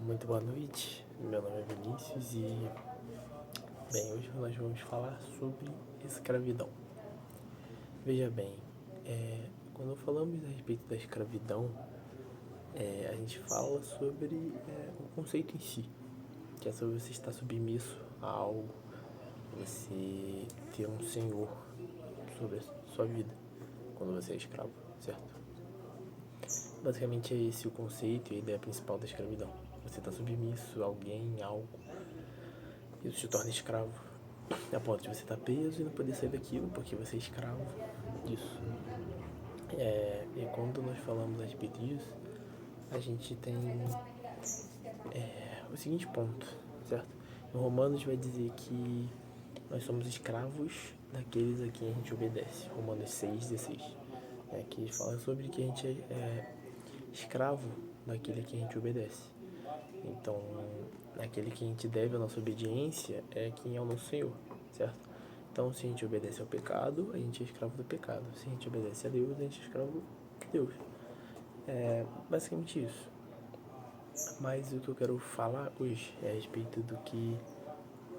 Muito boa noite, meu nome é Vinícius e, bem, hoje nós vamos falar sobre escravidão. Veja bem, quando falamos a respeito da escravidão, a gente fala sobre o conceito em si, que é sobre você estar submisso a algo, você ter um senhor sobre a sua vida, quando você é escravo, certo? Basicamente é esse o conceito e a ideia principal da escravidão. Você está submisso a alguém, algo. Isso te torna escravo, a ponto de você estar preso e não poder sair daquilo porque você é escravo disso. E quando nós falamos a respeito disso, a gente tem o seguinte ponto, certo? Em Romanos vai dizer que nós somos escravos daqueles a quem a gente obedece. Romanos 6,16. Que fala sobre que a gente é escravo daquele a quem a gente obedece. Então, aquele que a gente deve a nossa obediência é quem é o nosso Senhor, certo? Então, se a gente obedece ao pecado, a gente é escravo do pecado. Se a gente obedece a Deus, a gente é escravo de Deus. É basicamente isso. Mas o que eu quero falar hoje é a respeito do que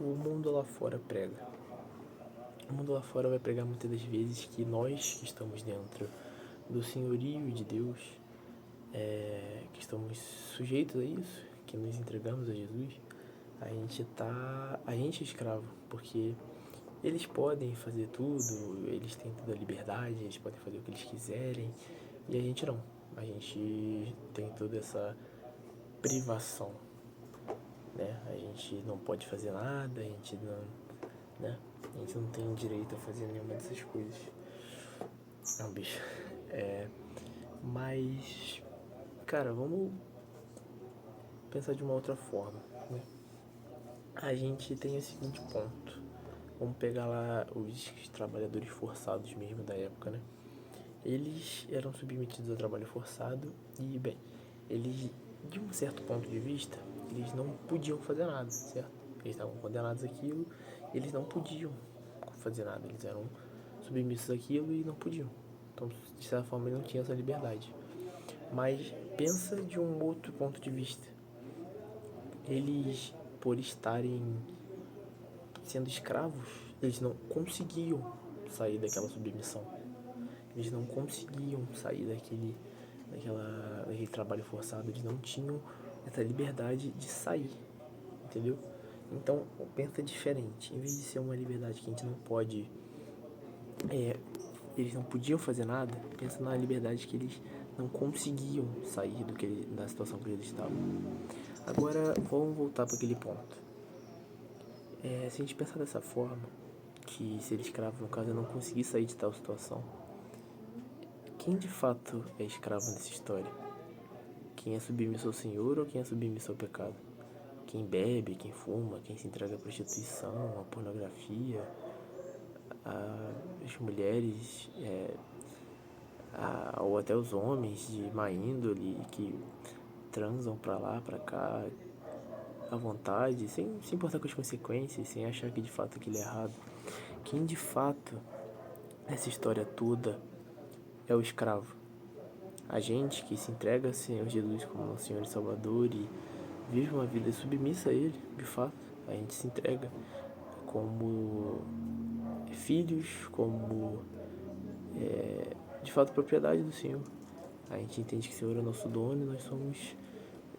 o mundo lá fora prega. O mundo lá fora vai pregar muitas das vezes que nós que estamos dentro do senhorio de Deus, que estamos sujeitos a isso, que nos entregamos a Jesus, a gente é escravo, porque eles podem fazer tudo, eles têm toda a liberdade, eles podem fazer o que eles quiserem, e a gente não. A gente tem toda essa privação, né? A gente não pode fazer nada, a gente não, né? A gente não tem direito a fazer nenhuma dessas coisas. É um bicho. Mas, cara, vamos pensar de uma outra forma, né? A gente tem o seguinte ponto. Vamos pegar lá os trabalhadores forçados mesmo da época, né? Eles eram submetidos ao trabalho forçado e, bem, eles, de um certo ponto de vista, eles não podiam fazer nada, certo? Eles estavam condenados àquilo, eles não podiam fazer nada, eles eram submissos àquilo e não podiam. Então, de certa forma, eles não tinham essa liberdade. Mas pensa de um outro ponto de vista. Eles, por estarem sendo escravos, eles não conseguiam sair daquela submissão. Eles não conseguiam sair daquele trabalho forçado, eles não tinham essa liberdade de sair, entendeu? Então, pensa diferente. Em vez de ser uma liberdade que a gente não pode, eles não podiam fazer nada, pensa na liberdade que eles não conseguiam sair da situação que eles estavam. Agora, vamos voltar para aquele ponto. Se a gente pensar dessa forma, que ser escravo, no caso, é não conseguir sair de tal situação, quem de fato é escravo nessa história? Quem é submisso ao Senhor ou quem é submisso ao pecado? Quem bebe, quem fuma, quem se entrega à prostituição, à pornografia, às mulheres, ou até os homens de má índole que transam pra lá, pra cá, à vontade, sem se importar com as consequências, sem achar que de fato aquilo é errado. Quem de fato, nessa história toda, é o escravo? A gente que se entrega ao Senhor Jesus como nosso Senhor e Salvador e vive uma vida submissa a Ele, de fato, a gente se entrega como filhos, como de fato propriedade do Senhor. A gente entende que o Senhor é nosso dono e nós somos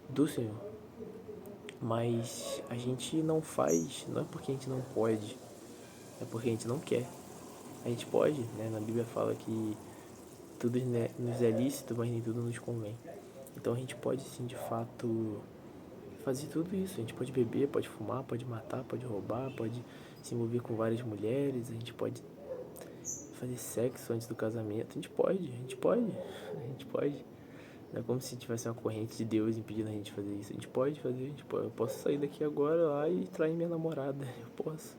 do Senhor. Mas a gente não faz, não é porque a gente não pode, é porque a gente não quer. A gente pode, né? Na Bíblia fala que tudo nos é lícito, mas nem tudo nos convém. Então a gente pode sim, de fato, fazer tudo isso. A gente pode beber, pode fumar, pode matar, pode roubar, pode se envolver com várias mulheres, a gente pode fazer sexo antes do casamento. A gente pode, a gente pode, a gente pode. Não é como se tivesse uma corrente de Deus impedindo a gente de fazer isso. A gente pode fazer, a gente pode. Eu posso sair daqui agora lá e trair minha namorada. Eu posso.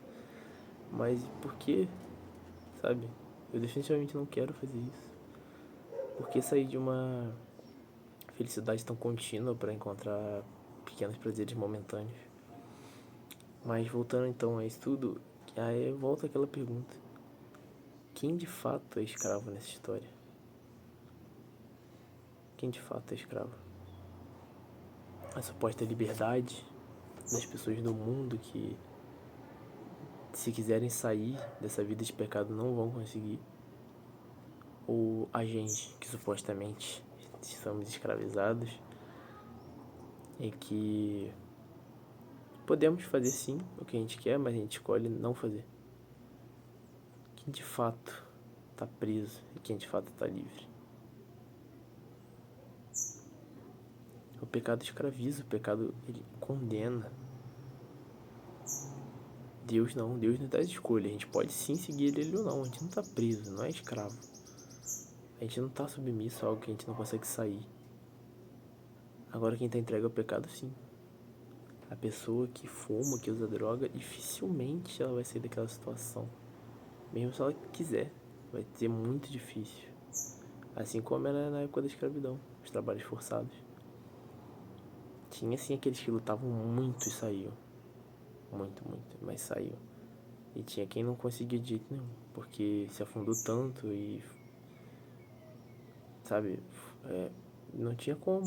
Mas por quê? Sabe? Eu definitivamente não quero fazer isso. Por que sair de uma felicidade tão contínua para encontrar pequenos prazeres momentâneos? Mas voltando então a isso tudo, aí volta aquela pergunta: quem de fato é escravo nessa história? Quem de fato é escravo? a suposta liberdade das pessoas do mundo que, se quiserem sair dessa vida de pecado, não vão conseguir. Ou a gente, que supostamente somos escravizados e que podemos fazer sim o que a gente quer, mas a gente escolhe não fazer. Quem de fato está preso e quem de fato está livre. O pecado escraviza, o pecado ele condena. Deus não dá escolha. A gente pode sim seguir ele ou não. A gente não está preso, não é escravo. A gente não está submisso a algo que a gente não consegue sair. Agora quem está entregue ao pecado, sim. A pessoa que fuma, que usa droga, dificilmente ela vai sair daquela situação. Mesmo se ela quiser, vai ser muito difícil. Assim como era na época da escravidão, os trabalhos forçados. Tinha sim aqueles que lutavam muito e saíam. Muito, mas saíam. E tinha quem não conseguia de jeito nenhum, porque se afundou tanto e, sabe, não tinha como,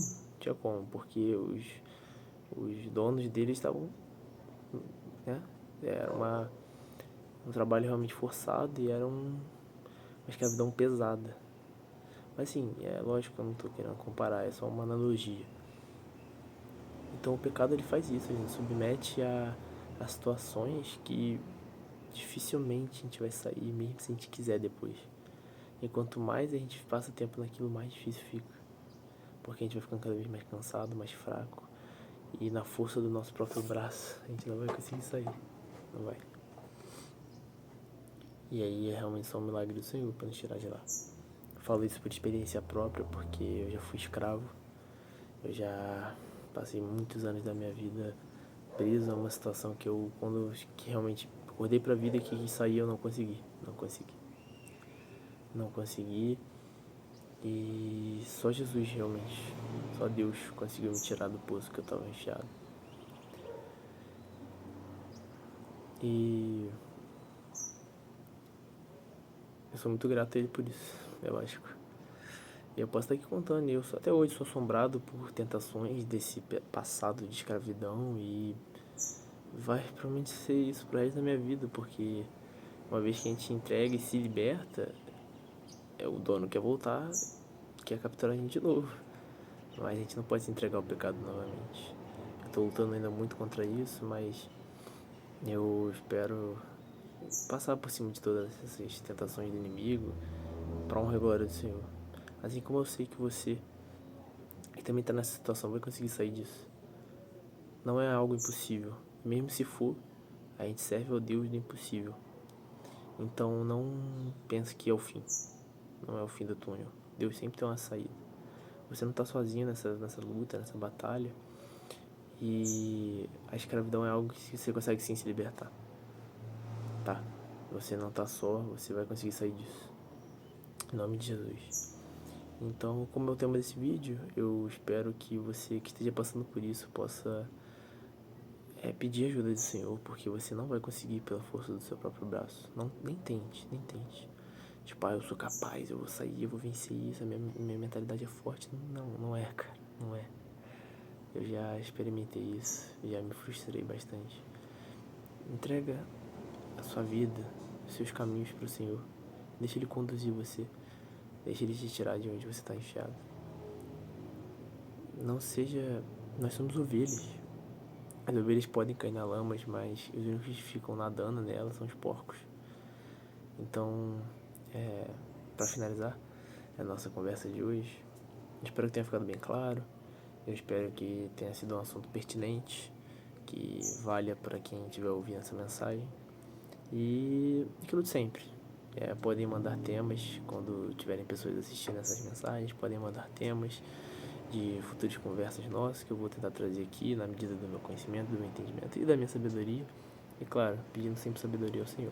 porque os donos deles estavam, né, era um trabalho realmente forçado e era uma escravidão pesada. Mas assim, é lógico que eu não tô querendo comparar, é só uma analogia. Então o pecado ele faz isso, ele nos submete a situações que dificilmente a gente vai sair, mesmo se a gente quiser depois. E quanto mais a gente passa tempo naquilo, mais difícil fica. Porque a gente vai ficando cada vez mais cansado, mais fraco. E na força do nosso próprio braço, a gente não vai conseguir sair. Não vai. E aí é realmente só um milagre do Senhor para nos tirar de lá. Eu falo isso por experiência própria, porque eu já fui escravo. Eu já passei muitos anos da minha vida preso a uma situação que que realmente acordei pra vida e que sair eu não consegui. Não consegui. E só Jesus realmente, só Deus conseguiu me tirar do poço que eu tava enfiado. E eu sou muito grato a Ele por isso, é lógico. E eu posso estar aqui contando, até hoje sou assombrado por tentações desse passado de escravidão e vai provavelmente ser isso pro resto da minha vida, porque uma vez que a gente entrega e se liberta, o dono quer voltar, quer capturar a gente de novo. Mas a gente não pode se entregar ao pecado novamente. Eu tô lutando ainda muito contra isso, mas eu espero passar por cima de todas essas tentações do inimigo para honra e glória do Senhor. Assim como eu sei que você, que também tá nessa situação, vai conseguir sair disso. Não é algo impossível. Mesmo se for, a gente serve ao Deus do impossível. Então não pense que é o fim. Não é o fim do túnel. Deus sempre tem uma saída. Você não tá sozinho nessa luta, nessa batalha. E a escravidão é algo que você consegue sim se libertar. Tá? Você não tá só, você vai conseguir sair disso. Em nome de Jesus. Então, como é o tema desse vídeo, eu espero que você que esteja passando por isso possa pedir ajuda do Senhor, porque você não vai conseguir pela força do seu próprio braço. Não, nem tente. Tipo, eu sou capaz, eu vou sair, eu vou vencer isso, a minha mentalidade é forte. Não é, cara, não é. Eu já experimentei isso, já me frustrei bastante. Entrega a sua vida, os seus caminhos para o Senhor. Deixa Ele conduzir você. Deixa Ele te tirar de onde você está enfiado. Não seja... Nós somos ovelhas. As ovelhas podem cair na lama, mas os únicos que ficam nadando nela são os porcos. Então, para finalizar a nossa conversa de hoje, espero que tenha ficado bem claro. Eu espero que tenha sido um assunto pertinente, que valha para quem estiver ouvindo essa mensagem. E aquilo de sempre. Podem mandar temas quando tiverem pessoas assistindo essas mensagens. Podem mandar temas de futuras conversas nossas que eu vou tentar trazer aqui na medida do meu conhecimento, do meu entendimento e da minha sabedoria. E claro, pedindo sempre sabedoria ao Senhor.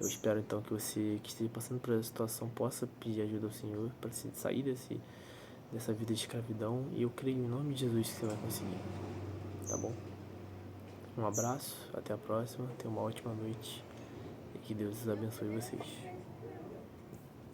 Eu espero então que você que esteja passando por essa situação possa pedir ajuda ao Senhor para sair dessa vida de escravidão. E eu creio em nome de Jesus que você vai conseguir. Tá bom? Um abraço, até a próxima, tenha uma ótima noite e que Deus abençoe vocês.